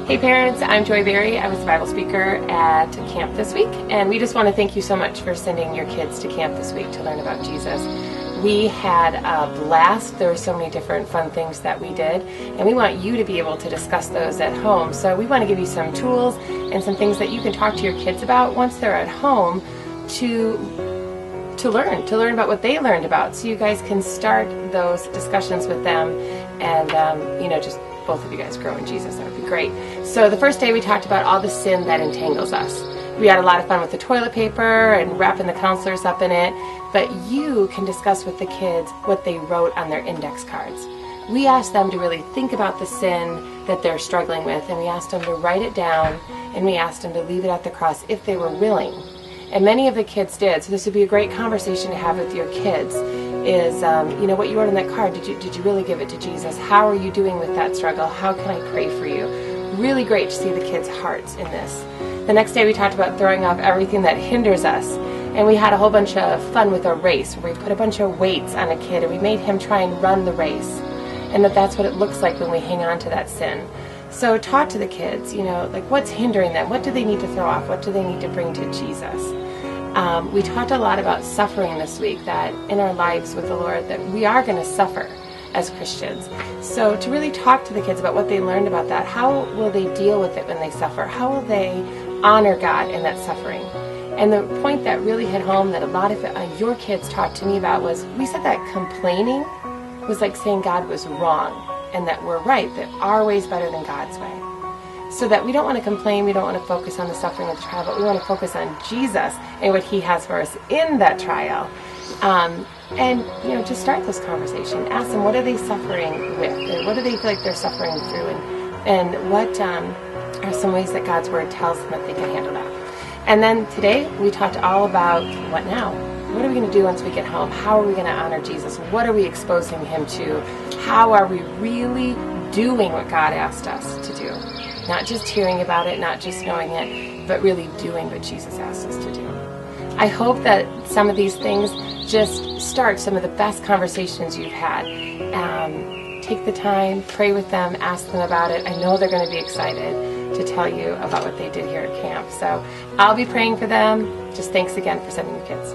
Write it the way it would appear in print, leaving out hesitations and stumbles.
Hey parents, I'm Joy Berry. I was a Bible speaker at camp this week, and we just want to thank you so much for sending your kids to camp this week to learn about Jesus. We had a blast. There were so many different fun things that we did, and we want you to be able to discuss those at home. So we want to give you some tools and some things that you can talk to your kids about once they're at home to learn about what they learned about, so you guys can start those discussions with them and just both of you guys grow in Jesus. That would be great. So the first day we talked about all the sin that entangles us. We had a lot of fun with the toilet paper and wrapping the counselors up in it, but you can discuss with the kids what they wrote on their index cards. We asked them to really think about the sin that they're struggling with, and we asked them to write it down, and we asked them to leave it at the cross if they were willing. And many of the kids did, so this would be a great conversation to have with your kids. Is what you wrote on that card, did you really give it to Jesus? How are you doing with that struggle? How can I pray for you? Really great to see the kids' hearts in this. The next day we talked about throwing off everything that hinders us, and we had a whole bunch of fun with a race where we put a bunch of weights on a kid and we made him try and run the race, and that's what it looks like when we hang on to that sin. So talk to the kids, what's hindering them? What do they need to throw off? What do they need to bring to Jesus? We talked a lot about suffering this week, that in our lives with the Lord that we are going to suffer as Christians. So to really talk to the kids about what they learned about that, how will they deal with it when they suffer? How will they honor God in that suffering? And the point that really hit home that a lot of your kids talked to me about was, we said that complaining was like saying God was wrong and that we're right, that our way is better than God's way. So that we don't want to complain, we don't want to focus on the suffering of the trial, but we want to focus on Jesus and what He has for us in that trial. Just start this conversation. Ask them, what are they suffering with? Or what do they feel like they're suffering through? And what are some ways that God's Word tells them that they can handle that? And then today, we talked all about what now? What are we going to do once we get home? How are we going to honor Jesus? What are we exposing Him to? How are we really doing what God asked us to do? Not just hearing about it, not just knowing it, but really doing what Jesus asked us to do. I hope that some of these things just start some of the best conversations you've had. Take the time, pray with them, ask them about it. I know they're going to be excited to tell you about what they did here at camp. So I'll be praying for them. Just thanks again for sending your kids.